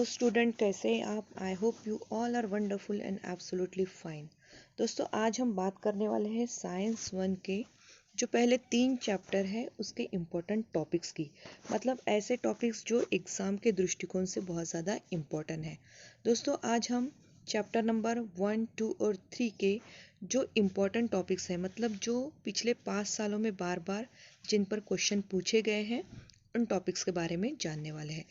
Hello student, कैसे हैं आप? I hope you all are wonderful and absolutely fine. दोस्तों, आज हम बात करने वाले हैं साइंस वन के जो पहले 3 चैप्टर है उसके इम्पोर्टेंट टॉपिक्स की। मतलब ऐसे टॉपिक्स जो एग्ज़ाम के दृष्टिकोण से बहुत ज़्यादा इम्पोर्टेंट है। दोस्तों, आज हम चैप्टर नंबर 1, 2 और 3 के जो इम्पोर्टेंट टॉपिक्स हैं, मतलब जो पिछले 5 सालों में बार बार जिन पर क्वेश्चन पूछे गए हैं, उन टॉपिक्स के बारे में जानने वाले हैं।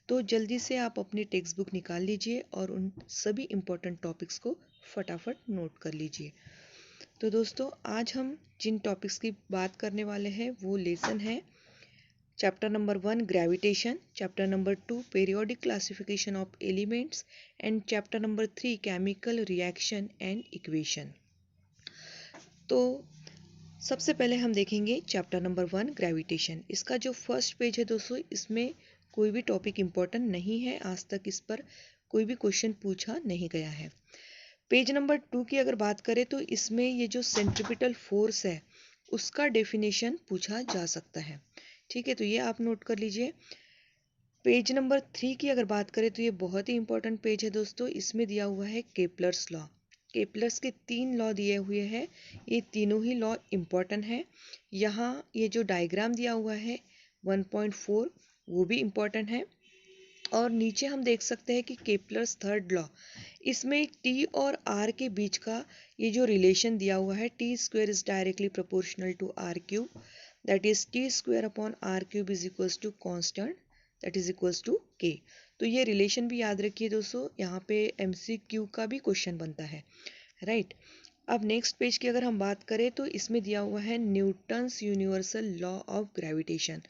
तो जल्दी से आप अपनी टेक्स्ट बुक निकाल लीजिए और उन सभी इम्पोर्टेंट टॉपिक्स को फटाफट नोट कर लीजिए। तो दोस्तों, आज हम जिन टॉपिक्स की बात करने वाले हैं वो लेसन है chapter number 1 gravitation, chapter number 2 periodic classification of elements and chapter number 3 chemical reaction and equation. तो सबसे पहले हम देखेंगे चैप्टर नंबर 1 ग्रेविटेशन। इसका जो फर्स्ट पेज है दोस्तों, इसमें कोई भी टॉपिक इम्पोर्टेंट नहीं है, आज तक इस पर कोई भी क्वेश्चन पूछा नहीं गया है। पेज नंबर 2 की अगर बात करें तो इसमें ये जो सेंट्रीपिटल फोर्स है उसका डेफिनेशन पूछा जा सकता है। ठीक है, तो ये आप नोट कर लीजिए। पेज नंबर 3 की अगर बात करें तो ये बहुत ही इंपॉर्टेंट पेज है दोस्तों। इसमें दिया हुआ है केपलर्स लॉ। केपलर्स के 3 लॉ दिए हुए हैं, ये तीनों ही लॉ इम्पॉर्टेंट है। यहाँ ये जो डायग्राम दिया हुआ है 1.4 वो भी इम्पॉर्टेंट है। और नीचे हम देख सकते हैं कि केपलर्स थर्ड लॉ, इसमें टी और आर के बीच का ये जो रिलेशन दिया हुआ है, T square is directly proportional to R cube, that is T square upon R cube is equals to constant that is equals to K. तो ये रिलेशन भी याद रखिए दोस्तों, यहाँ पे एमसीक्यू का भी क्वेश्चन बनता है, राइट। अब नेक्स्ट पेज की अगर हम बात करें तो इसमें दिया हुआ है Newton's universal law of gravitation.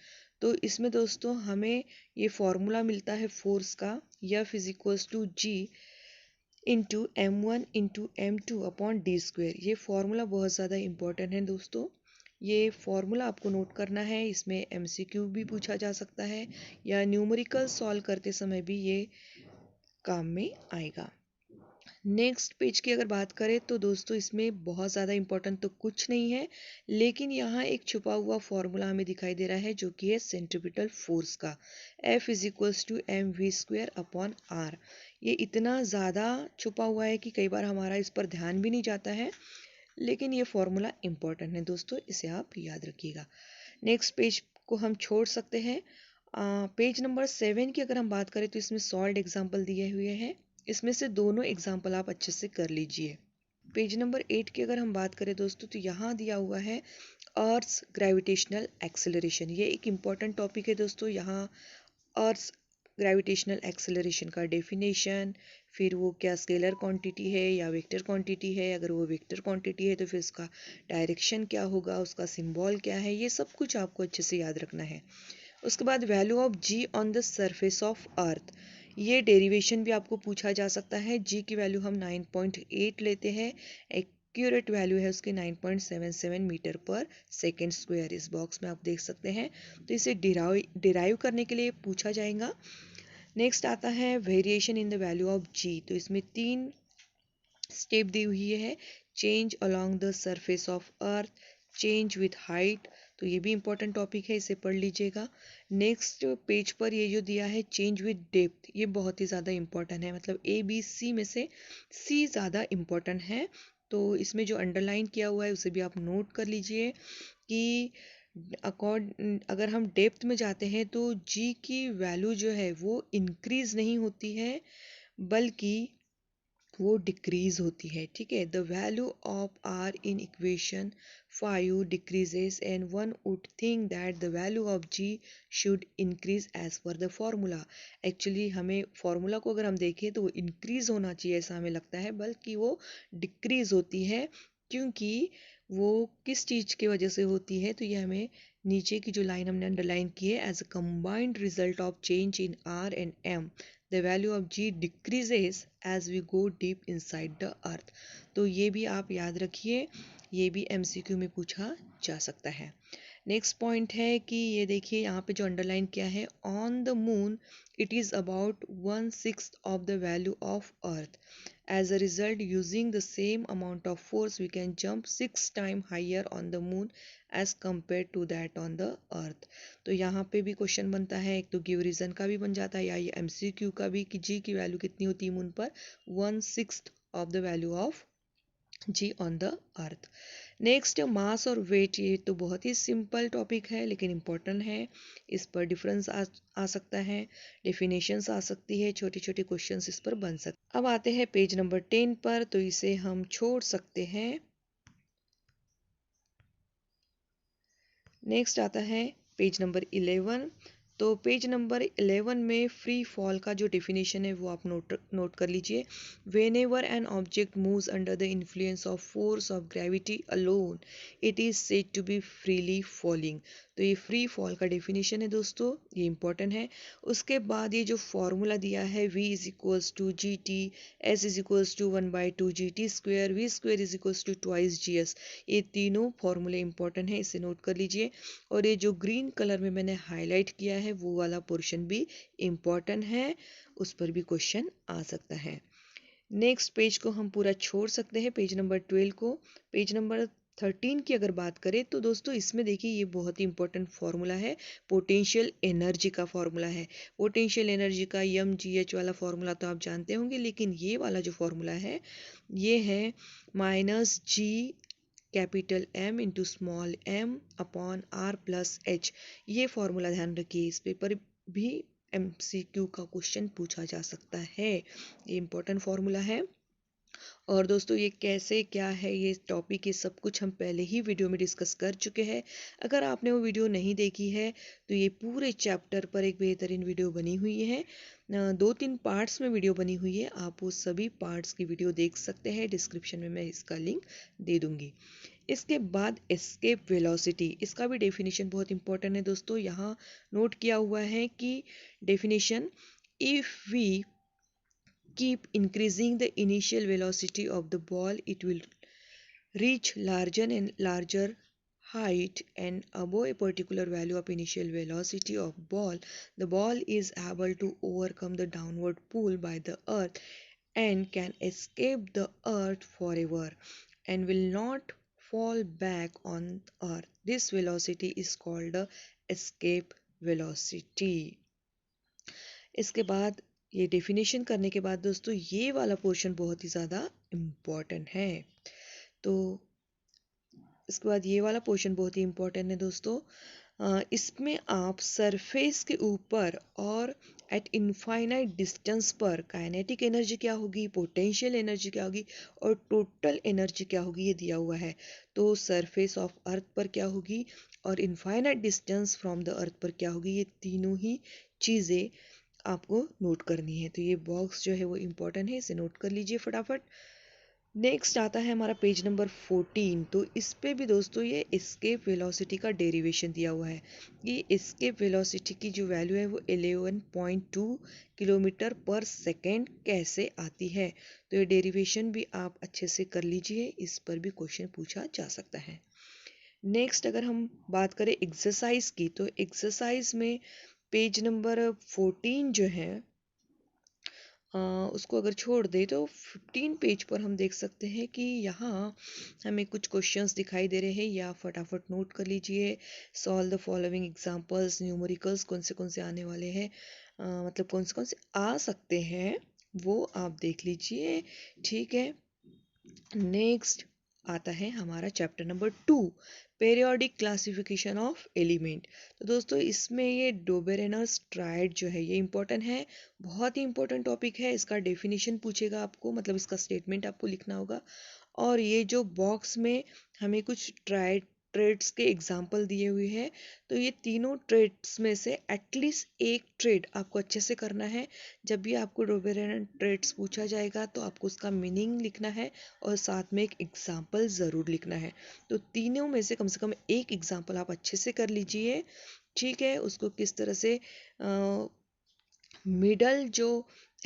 तो इसमें दोस्तों हमें ये फॉर्मूला मिलता है फोर्स का, F is equals to G into m1 into m2 upon d square. ये फॉर्मूला बहुत ज़्यादा इंपॉर्टेंट है दोस्तों, ये फॉर्मूला आपको नोट करना है। इसमें एमसीक्यू भी पूछा जा सकता है या न्यूमेरिकल सॉल्व करते समय भी ये काम में आएगा। नेक्स्ट पेज की अगर बात करें तो दोस्तों इसमें बहुत ज़्यादा इंपॉर्टेंट तो कुछ नहीं है, लेकिन यहाँ एक छुपा हुआ फॉर्मूला हमें दिखाई दे रहा है जो कि है सेंट्रीपिटल फोर्स का, F is equals to m v square upon r. ये इतना ज़्यादा छुपा हुआ है कि कई बार हमारा इस पर ध्यान भी नहीं जाता है, लेकिन ये फॉर्मूला इंपॉर्टेंट है दोस्तों, इसे आप याद रखिएगा। नेक्स्ट पेज को हम छोड़ सकते हैं। पेज नंबर 7 की अगर हम बात करें तो इसमें सॉल्ड एग्जाम्पल दिए हुए हैं, इसमें से दोनों एग्जाम्पल आप अच्छे से कर लीजिए। पेज नंबर 8 की अगर हम बात करें दोस्तों तो यहाँ दिया हुआ है अर्थ ग्रेविटेशनल एक्सेलरेशन। ये एक इम्पॉर्टेंट टॉपिक है दोस्तों। यहाँ अर्थ ग्रेविटेशनल एक्सेलरेशन का डेफिनेशन, फिर वो क्या स्केलर क्वांटिटी है या वेक्टर क्वांटिटी है, अगर वो वेक्टर क्वांटिटी है तो फिर उसका डायरेक्शन क्या होगा, उसका सिंबल क्या है, ये सब कुछ आपको अच्छे से याद रखना है। उसके बाद value of ji on the surface of earth, ये डेरिवेशन भी आपको पूछा जा सकता है। जी की वैल्यू हम 9.8 लेते हैं, एक्यूरेट वैल्यू है उसकी 9.77 मीटर पर सेकेंड स्क्वायर। इस बॉक्स में आप देख सकते हैं, तो इसे डिराइव करने के लिए पूछा जाएगा। नेक्स्ट आता है variation in the value of G. तो इसमें 3 स्टेप दी हुई है, change along the surface of earth, change with height. तो ये भी इंपॉर्टेंट टॉपिक है, इसे पढ़ लीजिएगा। नेक्स्ट पेज पर ये जो दिया है चेंज विथ डेप्थ, ये बहुत ही ज़्यादा इंपॉर्टेंट है, मतलब ए बी सी में से सी ज़्यादा इंपॉर्टेंट है। तो इसमें जो अंडरलाइन किया हुआ है उसे भी आप नोट कर लीजिए कि अगर हम डेप्थ में जाते हैं तो जी की वैल्यू जो है वो इंक्रीज नहीं होती है, बल्कि वो डिक्रीज होती है। ठीक है, the value of r in equation 5 decreases and one would think that the value of g should increase as per the formula. Actually हमें फॉर्मूला को अगर हम देखें तो वो इंक्रीज होना चाहिए ऐसा हमें लगता है, बल्कि वो डिक्रीज होती है। क्योंकि वो किस चीज़ की वजह से होती है, तो ये हमें नीचे की जो लाइन हमने अंडरलाइन की है, as a combined result of change in r and m the value of g decreases as we go deep inside the earth। तो ये भी आप याद रखिए, ये भी एमसीक्यू में पूछा जा सकता है। नेक्स्ट पॉइंट है कि ये देखिए यहाँ पे जो अंडरलाइन किया है, on the moon it is about 1/6 of the value of earth. As a result, using the same amount of force, we can jump 6 times higher on the moon as compared to that on the earth. तो यहाँ पे भी question बनता है, एक तो give reason का भी बन जाता है या ये एमसीक्यू का भी कि जी की वैल्यू कितनी होती है मून पर, 1/6 of the value of ji on the earth. Next mass और वेट, ये तो बहुत ही सिंपल टॉपिक है लेकिन इम्पोर्टेंट है, इस पर डिफरेंस आ सकता है, डेफिनेशंस आ सकती है, छोटे छोटे क्वेश्चंस इस पर बन सकते। अब आते हैं पेज नंबर 10 पर, तो इसे हम छोड़ सकते हैं। नेक्स्ट आता है पेज नंबर 11। तो पेज नंबर 11 में फ्री फॉल का जो डेफिनेशन है वो आप नोट कर लीजिए। Whenever an object moves under the influence of force of gravity alone, it is said to be freely falling. तो ये फ्री फॉल का डेफिनेशन है दोस्तों, ये इंपॉर्टेंट है। उसके बाद ये जो फॉर्मूला दिया है v is equals to g t, s is equals to 1/2 g t square, v square is equals to twice g s. ये तीनों फॉर्मूले इंपॉर्टेंट है, इसे नोट कर लीजिए। और ये जो ग्रीन कलर में मैंने हाईलाइट किया है वो वाला पोर्शन भी इम्पॉर्टेंट है, उस पर भी क्वेश्चन आ सकता है। नेक्स्ट पेज को हम पूरा छोड़ सकते हैं, पेज नंबर 12 को। पेज नंबर 13 की अगर बात करें तो दोस्तों इसमें देखिए ये बहुत ही इंपॉर्टेंट फार्मूला है, पोटेंशियल एनर्जी का फार्मूला है। पोटेंशियल एनर्जी का एम जी एच वाला फार्मूला तो आप जानते होंगे, लेकिन ये वाला जो फार्मूला है ये है minus G capital M into small m upon r plus h. ये फॉर्मूला ध्यान रखिए, इस पेपर भी एमसीक्यू का क्वेश्चन पूछा जा सकता है, ये इंपॉर्टेंट फॉर्मूला है। और दोस्तों ये कैसे क्या है ये टॉपिक, ये सब कुछ हम पहले ही वीडियो में डिस्कस कर चुके हैं। अगर आपने वो वीडियो नहीं देखी है तो ये पूरे चैप्टर पर एक बेहतरीन वीडियो बनी हुई है, 2-3 पार्ट्स में वीडियो बनी हुई है, आप वो सभी पार्ट्स की वीडियो देख सकते हैं, डिस्क्रिप्शन में मैं इसका लिंक दे दूंगी। इसके बाद एस्केप वेलोसिटी, इसका भी डेफिनेशन बहुत इंपॉर्टेंट है दोस्तों। यहाँ नोट किया हुआ है कि definition, if we keep increasing the initial velocity of the ball, it will reach larger and larger height, and above a particular value of initial velocity of ball, the ball is able to overcome the downward pull by the earth and can escape the earth forever and will not fall back on earth. This velocity is called the escape velocity. इसके बाद ये definition करने के बाद दोस्तों ये वाला portion बहुत ही ज़्यादा इम्पॉर्टेंट है। तो इसके बाद ये वाला पोर्शन बहुत ही इम्पॉर्टेंट है दोस्तों। इसमें आप सरफेस के ऊपर और एट इनफाइनाइट डिस्टेंस पर काइनेटिक एनर्जी क्या होगी, पोटेंशियल एनर्जी क्या होगी और टोटल एनर्जी क्या होगी ये दिया हुआ है। तो सरफेस ऑफ अर्थ पर क्या होगी और infinite distance from the earth पर क्या होगी, ये तीनों ही चीज़ें आपको नोट करनी है। तो ये बॉक्स जो है वो इम्पोर्टेंट है, इसे नोट कर लीजिए फटाफट। नेक्स्ट आता है हमारा पेज नंबर 14। तो इस पे भी दोस्तों ये एस्केप वेलोसिटी का डेरिवेशन दिया हुआ है। ये एस्केप वेलोसिटी की जो वैल्यू है वो 11.2 किलोमीटर पर सेकेंड कैसे आती है, तो ये डेरिवेशन भी आप अच्छे से कर लीजिए, इस पर भी क्वेश्चन पूछा जा सकता है। नेक्स्ट अगर हम बात करें एक्सरसाइज की, तो एक्सरसाइज में पेज नंबर 14 जो है उसको अगर छोड़ दे तो 15 पेज पर हम देख सकते हैं कि यहाँ हमें कुछ क्वेश्चंस दिखाई दे रहे हैं, या फटाफट नोट कर लीजिए। Solve the following examples, numericals कौन से आने वाले हैं, मतलब कौन से आ सकते हैं वो आप देख लीजिए, ठीक है। नेक्स्ट आता है हमारा chapter number 2, periodic classification of element. तो दोस्तों इसमें ये डोबेरेनर्स ट्रायड जो है ये इंपॉर्टेंट है, बहुत ही इंपॉर्टेंट टॉपिक है। इसका डेफिनेशन पूछेगा आपको, मतलब इसका स्टेटमेंट आपको लिखना होगा। और ये जो बॉक्स में हमें कुछ ट्रेड्स के एग्जाम्पल दिए हुए हैं, तो ये तीनों ट्रेड्स में से एटलीस्ट एक ट्रेड आपको अच्छे से करना है। जब भी आपको डोबेरेनर ट्रेड्स पूछा जाएगा तो आपको उसका मीनिंग लिखना है और साथ में एक एग्जाम्पल ज़रूर लिखना है। तो तीनों में से कम एक एग्जाम्पल आप अच्छे से कर लीजिए, ठीक है। उसको किस तरह से मिडल जो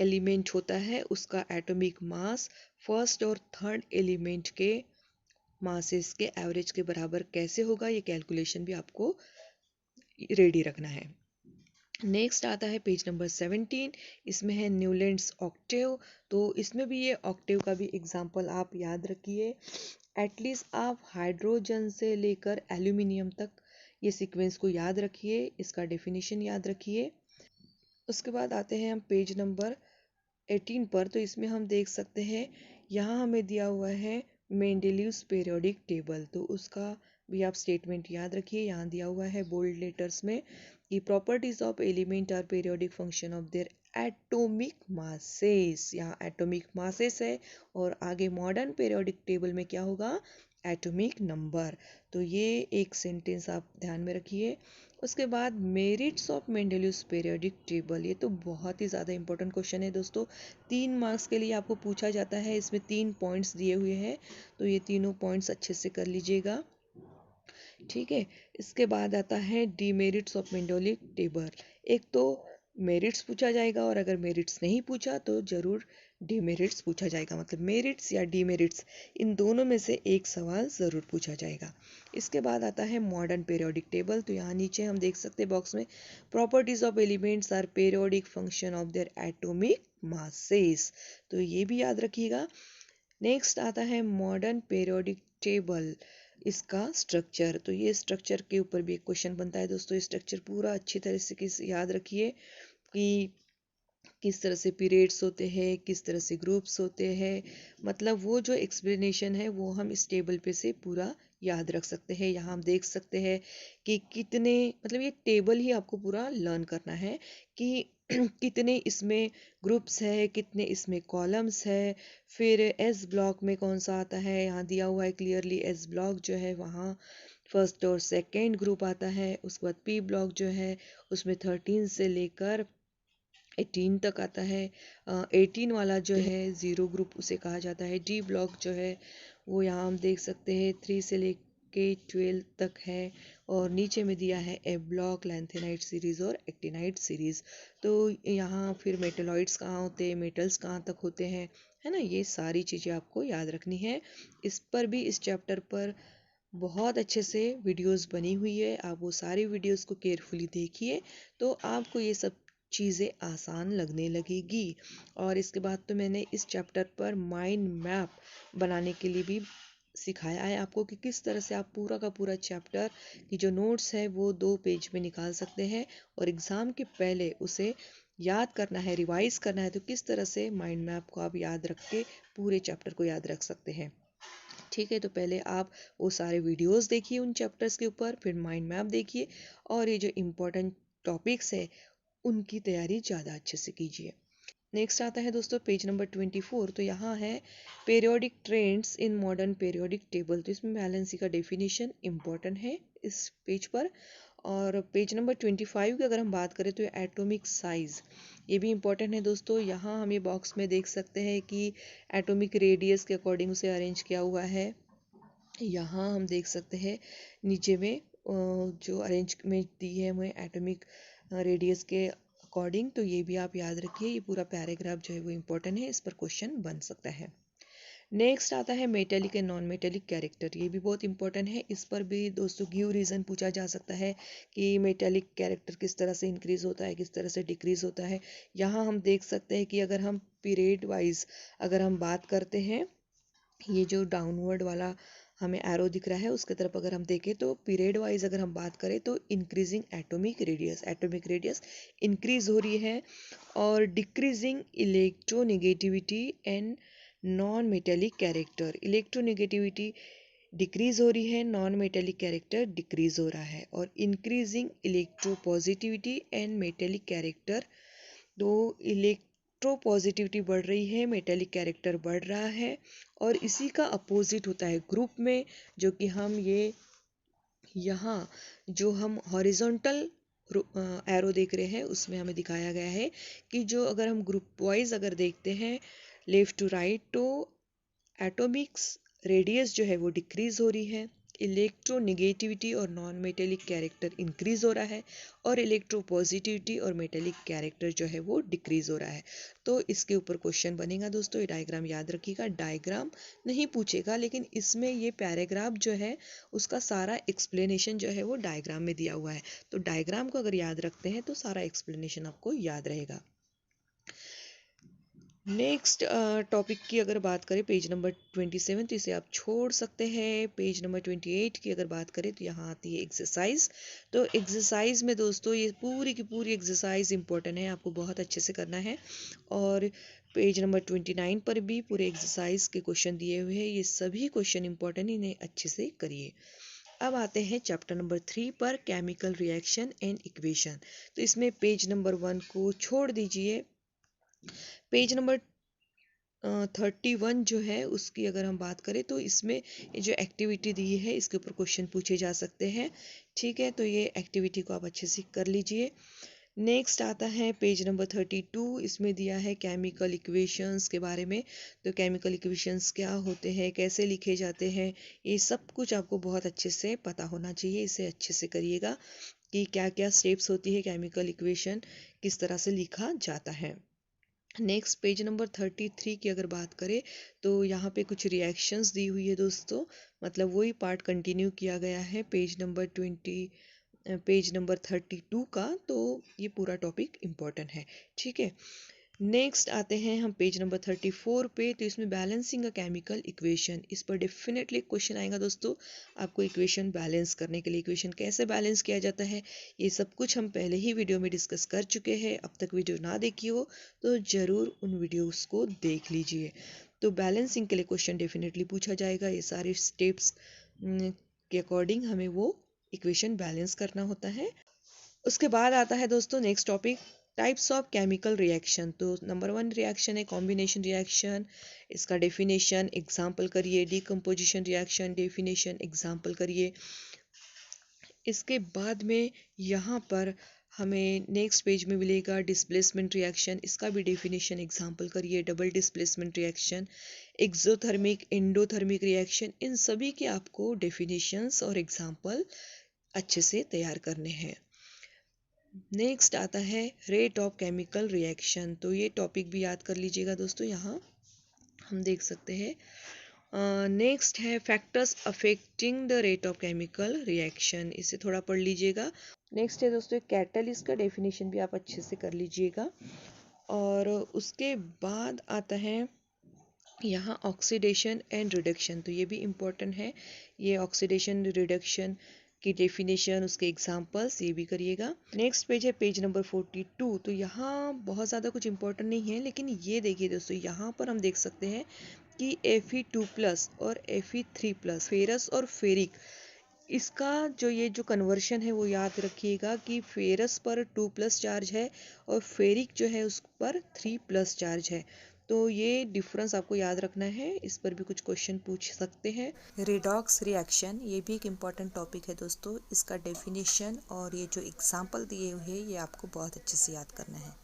एलिमेंट होता है उसका एटॉमिक मास फर्स्ट और थर्ड एलिमेंट के मासेस के एवरेज के बराबर कैसे होगा, ये कैलकुलेशन भी आपको रेडी रखना है। नेक्स्ट आता है पेज नंबर 17। इसमें है न्यूलैंड्स ऑक्टेव। तो इसमें भी ये ऑक्टेव का भी एग्जाम्पल आप याद रखिए। एटलीस्ट आप हाइड्रोजन से लेकर एल्यूमिनियम तक ये सीक्वेंस को याद रखिए, इसका डेफिनेशन याद रखिए। उसके बाद आते हैं हम पेज नंबर 18 पर। तो इसमें हम देख सकते हैं, यहाँ हमें दिया हुआ है मेंडेलीव्स पीरियोडिक टेबल। तो उसका भी आप स्टेटमेंट याद रखिए। यहाँ दिया हुआ है बोल्ड लेटर्स में कि properties of element are periodic function of their atomic masses. यहाँ एटॉमिक मासेस है और आगे मॉडर्न पीरियोडिक टेबल में क्या होगा, एटॉमिक नंबर। तो ये एक सेंटेंस आप ध्यान में रखिए। उसके बाद मेरिट्स ऑफ मेंडेलियस पीरियोडिक टेबल, ये तो बहुत ही ज़्यादा इंपॉर्टेंट क्वेश्चन है दोस्तों। 3 मार्क्स के लिए आपको पूछा जाता है। इसमें 3 पॉइंट्स दिए हुए हैं, तो ये तीनों पॉइंट्स अच्छे से कर लीजिएगा, ठीक है। इसके बाद आता है डीमेरिट्स ऑफ मेंडेलिक टेबल। एक तो मेरिट्स पूछा जाएगा और अगर मेरिट्स नहीं पूछा तो जरूर डीमेरिट्स पूछा जाएगा, मतलब मेरिट्स या डीमेरिट्स इन दोनों में से एक सवाल ज़रूर पूछा जाएगा। इसके बाद आता है मॉडर्न पीरियोडिक टेबल। तो यहाँ नीचे हम देख सकते हैं बॉक्स में, properties of elements are periodic function of their atomic masses. तो ये भी याद रखिएगा। नेक्स्ट आता है मॉडर्न पीरियोडिक टेबल, इसका स्ट्रक्चर। तो ये स्ट्रक्चर के ऊपर भी एक क्वेश्चन बनता है दोस्तों। स्ट्रक्चर पूरा अच्छी तरह से याद रखिए कि किस तरह से पीरियड्स होते हैं, किस तरह से ग्रुप्स होते हैं, मतलब वो जो एक्सप्लेनेशन है वो हम इस टेबल पे से पूरा याद रख सकते हैं। यहाँ हम देख सकते हैं कि कितने, मतलब ये टेबल ही आपको पूरा लर्न करना है कि कितने इसमें ग्रुप्स है, कितने इसमें कॉलम्स है, फिर एस ब्लॉक में कौन सा आता है, यहाँ दिया हुआ है क्लियरली। एस ब्लॉक जो है वहाँ फर्स्ट और सेकेंड ग्रुप आता है। उसके बाद पी ब्लॉक जो है उसमें 13 से लेकर 18 तक आता है। 18 वाला जो है ज़ीरो ग्रुप उसे कहा जाता है। डी ब्लॉक जो है वो यहाँ हम देख सकते हैं 3 से लेके 12 तक है। और नीचे में दिया है ए ब्लॉक, लैंथेनाइट सीरीज और एक्टिनाइट सीरीज। तो यहाँ फिर मेटलॉइड्स कहाँ होते हैं, मेटल्स कहाँ तक होते हैं, है ना, ये सारी चीज़ें आपको याद रखनी है। इस पर भी, इस चैप्टर पर बहुत अच्छे से वीडियोस बनी हुई है, आप वो सारी वीडियोस को केयरफुली देखिए तो आपको ये सब चीज़ें आसान लगने लगेगी। और इसके बाद तो मैंने इस चैप्टर पर माइंड मैप बनाने के लिए भी सिखाया है आपको कि किस तरह से आप पूरा का पूरा चैप्टर की जो नोट्स है वो 2 पेज में निकाल सकते हैं और एग्ज़ाम के पहले उसे याद करना है, रिवाइज करना है, तो किस तरह से माइंड मैप को आप याद रख के पूरे चैप्टर को याद रख सकते हैं, ठीक है। तो पहले आप वो सारे वीडियोस देखिए उन चैप्टर्स के ऊपर, फिर माइंड मैप देखिए और ये जो इम्पोर्टेंट टॉपिक्स है उनकी तैयारी ज़्यादा अच्छे से कीजिए। नेक्स्ट आता है दोस्तों पेज नंबर 24। तो यहाँ है periodic trends in modern periodic table. तो इसमें वैलेंसी का डेफिनेशन इम्पोर्टेंट है इस पेज पर। और पेज नंबर 25 की अगर हम बात करें तो एटॉमिक साइज, ये भी इम्पोर्टेंट है दोस्तों। यहाँ हम ये बॉक्स में देख सकते हैं कि एटॉमिक रेडियस के अकॉर्डिंग उसे अरेंज किया हुआ है। यहाँ हम देख सकते हैं नीचे में जो अरेंजमेंट दी है हमें एटॉमिक रेडियस के अकॉर्डिंग। तो ये भी आप याद रखिए, ये पूरा पैराग्राफ जो है वो इम्पोर्टेंट है, इस पर क्वेश्चन बन सकता है। नेक्स्ट आता है metallic and non metallic character, ये भी बहुत इंपॉर्टेंट है। इस पर भी दोस्तों गिव रीज़न पूछा जा सकता है कि मेटेलिक कैरेक्टर किस तरह से इंक्रीज होता है, किस तरह से डिक्रीज होता है। यहाँ हम देख सकते हैं कि अगर हम पीरियड वाइज अगर हम बात करते हैं, ये जो डाउनवर्ड वाला हमें एरो दिख रहा है उसके तरफ अगर हम देखें तो पीरियड वाइज अगर हम बात करें तो इंक्रीजिंग एटॉमिक रेडियस इंक्रीज हो रही है और decreasing electronegativity and non metallic character, electronegativity decrease हो रही है, नॉन मेटेलिक कैरेक्टर डिक्रीज हो रहा है, और increasing electropositivity and metallic character, तो इलेक्ट्रो पॉजिटिविटी बढ़ रही है, मेटेलिक कैरेक्टर बढ़ रहा है। और इसी का अपोजिट होता है ग्रुप में, जो कि हम ये यहाँ जो हम हॉरिजॉन्टल एरो देख रहे हैं उसमें हमें दिखाया गया है कि जो अगर हम ग्रुप वाइज अगर देखते हैं लेफ्ट टू राइट, तो एटॉमिक्स रेडियस जो है वो डिक्रीज हो रही है, इलेक्ट्रोनेगेटिविटी और नॉन मेटेलिक कैरेक्टर इंक्रीज हो रहा है और इलेक्ट्रोपॉजिटिविटी और मेटेलिक कैरेक्टर जो है वो डिक्रीज हो रहा है। तो इसके ऊपर क्वेश्चन बनेगा दोस्तों, ये डायग्राम याद रखिएगा। डायग्राम नहीं पूछेगा लेकिन इसमें ये पैराग्राफ जो है उसका सारा एक्सप्लेनेशन जो है वो डायग्राम में दिया हुआ है। तो डायग्राम को अगर याद रखते हैं तो सारा एक्सप्लेनेशन आपको याद रहेगा। नेक्स्ट टॉपिक की अगर बात करें पेज नंबर 27, तो इसे आप छोड़ सकते हैं। पेज नंबर 28 की अगर बात करें तो यहाँ आती है एक्सरसाइज। तो एक्सरसाइज में दोस्तों ये पूरी की पूरी एक्सरसाइज इंपॉर्टेंट है, आपको बहुत अच्छे से करना है। और पेज नंबर 29 पर भी पूरे एक्सरसाइज के क्वेश्चन दिए हुए हैं, ये सभी क्वेश्चन इंपॉर्टेंट, इन्हें अच्छे से करिए। अब आते हैं चैप्टर नंबर 3 पर, केमिकल रिएक्शन एंड इक्वेशन। तो इसमें पेज नंबर 1 को छोड़ दीजिए। पेज नंबर 31 जो है उसकी अगर हम बात करें तो इसमें ये जो एक्टिविटी दी है इसके ऊपर क्वेश्चन पूछे जा सकते हैं। ठीक है, तो ये एक्टिविटी को आप अच्छे से कर लीजिए। नेक्स्ट आता है पेज नंबर 32, इसमें दिया है केमिकल इक्वेशंस के बारे में। तो केमिकल इक्वेशंस क्या होते हैं, कैसे लिखे जाते हैं, ये सब कुछ आपको बहुत अच्छे से पता होना चाहिए। इसे अच्छे से करिएगा कि क्या क्या स्टेप्स होती है, केमिकल इक्वेशन किस तरह से लिखा जाता है। नेक्स्ट पेज नंबर 33 की अगर बात करें तो यहाँ पे कुछ रिएक्शंस दी हुई है दोस्तों, मतलब वही पार्ट कंटिन्यू किया गया है पेज नंबर 32 का। तो ये पूरा टॉपिक इम्पोर्टेंट है। ठीक है, नेक्स्ट आते हैं हम पेज नंबर 34 पे। तो इसमें बैलेंसिंग अ केमिकल इक्वेशन, इस पर डेफिनेटली क्वेश्चन आएगा दोस्तों। आपको इक्वेशन बैलेंस करने के लिए, इक्वेशन कैसे बैलेंस किया जाता है, ये सब कुछ हम पहले ही वीडियो में डिस्कस कर चुके हैं। अब तक वीडियो ना देखी हो तो ज़रूर उन वीडियोस को देख लीजिए। तो बैलेंसिंग के लिए क्वेश्चन डेफिनेटली पूछा जाएगा। ये सारे स्टेप्स के अकॉर्डिंग हमें वो इक्वेशन बैलेंस करना होता है। उसके बाद आता है दोस्तों next topic, types of chemical reaction. तो नंबर 1 रिएक्शन है कॉम्बिनेशन रिएक्शन, इसका डेफिनेशन एग्जाम्पल करिए। डिकम्पोजिशन रिएक्शन, डेफिनेशन एग्जाम्पल करिए। इसके बाद में यहाँ पर हमें नेक्स्ट पेज में मिलेगा डिस्प्लेसमेंट रिएक्शन, इसका भी डेफिनेशन एग्जाम्पल करिए। Double displacement reaction, exothermic, endothermic reaction, इन सभी के आपको डेफिनेशंस और एग्जाम्पल अच्छे से तैयार करने हैं। नेक्स्ट आता है रेट ऑफ केमिकल रिएक्शन। तो ये टॉपिक भी याद कर लीजिएगा दोस्तों, यहाँ हम देख सकते हैं। नेक्स्ट है factors affecting the rate of chemical reaction, इसे थोड़ा पढ़ लीजिएगा। नेक्स्ट है दोस्तों कैटलिस्ट का डेफिनेशन भी आप अच्छे से कर लीजिएगा। और उसके बाद आता है यहाँ ऑक्सीडेशन एंड रिडक्शन, तो ये भी इम्पोर्टेंट है। ये ऑक्सीडेशन रिडक्शन की डेफिनेशन, उसके एग्जांपल्स, ये भी करिएगा। नेक्स्ट पेज है पेज नंबर 42। तो यहाँ बहुत ज़्यादा कुछ इम्पोर्टेंट नहीं है, लेकिन ये देखिए दोस्तों, यहाँ पर हम देख सकते हैं कि Fe2+ और Fe3+, फेरस और फेरिक, इसका जो कन्वर्शन है वो याद रखिएगा कि फेरस पर 2+ चार्ज है और फेरिक जो है उस पर 3+ चार्ज है। तो ये डिफरेंस आपको याद रखना है, इस पर भी कुछ क्वेश्चन पूछ सकते हैं। रिडॉक्स रिएक्शन, ये भी एक इम्पॉर्टेंट टॉपिक है दोस्तों, इसका डेफिनेशन और ये जो एग्जांपल दिए हुए हैं ये आपको बहुत अच्छे से याद करना है।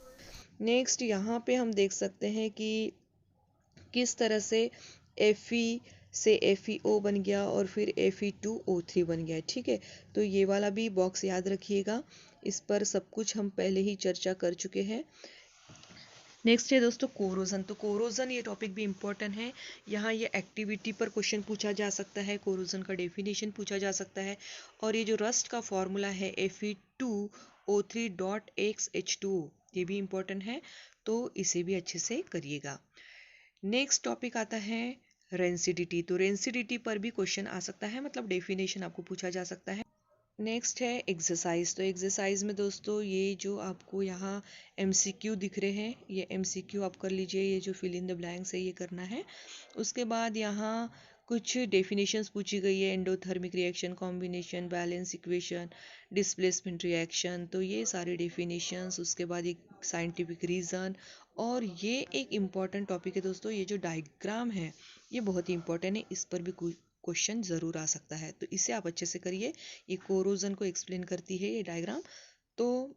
नेक्स्ट यहाँ पे हम देख सकते हैं कि किस तरह से Fe से FeO बन गया और फिर Fe2O3 बन गया। ठीक है, तो ये वाला भी बॉक्स याद रखिएगा, इस पर सब कुछ हम पहले ही चर्चा कर चुके हैं। नेक्स्ट है दोस्तों कोरोजन। तो कोरोजन ये टॉपिक भी इम्पोर्टेंट है, यहाँ ये एक्टिविटी पर क्वेश्चन पूछा जा सकता है, कोरोजन का डेफिनेशन पूछा जा सकता है। और ये जो रस्ट का फॉर्मूला है Fe2O3.XH2O, ये भी इम्पोर्टेंट है, तो इसे भी अच्छे से करिएगा। नेक्स्ट टॉपिक आता है रेंसिडिटी। तो रेंसिडिटी पर भी क्वेश्चन आ सकता है, मतलब डेफिनेशन आपको पूछा जा सकता है। नेक्स्ट है एक्सरसाइज। तो एक्सरसाइज में दोस्तों ये जो आपको यहाँ MCQ दिख रहे हैं, ये MCQ आप कर लीजिए, ये जो फिल इन द ब्लैंक्स है ये करना है। उसके बाद यहाँ कुछ डेफिनेशंस पूछी गई है, endothermic reaction, combination, balance equation, displacement reaction, तो ये सारे डेफिनेशंस। उसके बाद एक साइंटिफिक रीज़न, और ये एक इम्पॉर्टेंट टॉपिक है दोस्तों, ये जो डायग्राम है ये बहुत ही इंपॉर्टेंट है, इस पर भी क्वेश्चन ज़रूर आ सकता है, तो इसे आप अच्छे से करिए। ये कोरोजन को एक्सप्लेन करती है ये डायग्राम, तो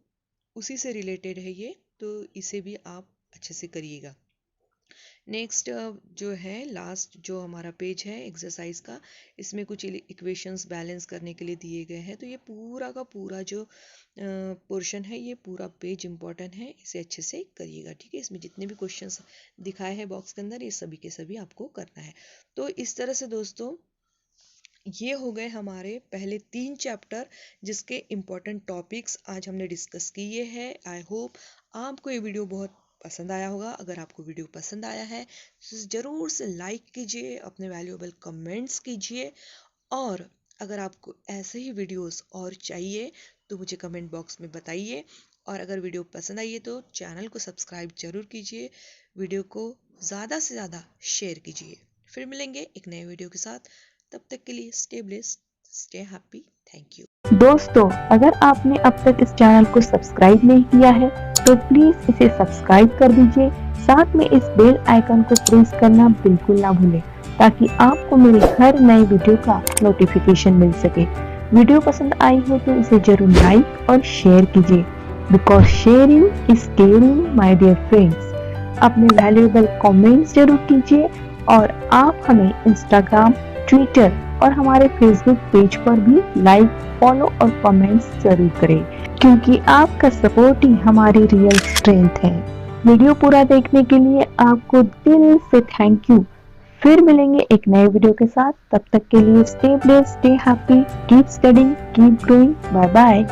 उसी से रिलेटेड है ये, तो इसे भी आप अच्छे से करिएगा। नेक्स्ट जो है लास्ट जो हमारा पेज है एक्सरसाइज का, इसमें कुछ इक्वेशंस बैलेंस करने के लिए दिए गए हैं। तो ये पूरा का पूरा जो पोर्शन है, ये पूरा पेज इंपॉर्टेंट है, इसे अच्छे से करिएगा, ठीक है। इसमें जितने भी क्वेश्चंस दिखाए हैं बॉक्स के अंदर, ये सभी के सभी आपको करना है। तो इस तरह से दोस्तों ये हो गए हमारे पहले 3 चैप्टर जिसके इम्पोर्टेंट टॉपिक्स आज हमने डिस्कस किए हैं। आई होप आपको ये वीडियो बहुत पसंद आया होगा। अगर आपको वीडियो पसंद आया है तो ज़रूर से लाइक कीजिए, अपने वैल्यूएबल कमेंट्स कीजिए, और अगर आपको ऐसे ही वीडियोस और चाहिए तो मुझे कमेंट बॉक्स में बताइए। और अगर वीडियो पसंद आई है तो चैनल को सब्सक्राइब जरूर कीजिए, वीडियो को ज़्यादा से ज़्यादा शेयर कीजिए। फिर मिलेंगे एक नए वीडियो के साथ, तब तक के लिए stay blessed, stay happy, thank you. दोस्तों, अगर आपने अब तक इस चैनल को सब्सक्राइब नहीं किया है तो प्लीज इसे सब्सक्राइब कर दीजिए, साथ में इस बेल आइकन को प्रेस करना बिल्कुल ना भूलें ताकि आपको मेरे हर नए वीडियो का नोटिफिकेशन मिल सके। वीडियो पसंद आई हो तो इसे जरूर लाइक और शेयर कीजिए, because sharing is caring my dear friends. अपने वैल्यूएबल कमेंट्स जरूर कीजिए, और आप हमें इंस्टाग्राम, ट्विटर और हमारे फेसबुक पेज पर भी लाइक, फॉलो और कमेंट्स जरूर करें, क्योंकि आपका सपोर्ट ही हमारी रियल स्ट्रेंथ है। वीडियो पूरा देखने के लिए आपको दिल से थैंक यू। फिर मिलेंगे एक नए वीडियो के साथ, तब तक के लिए stay blessed, stay happy, keep studying, keep growing, bye bye.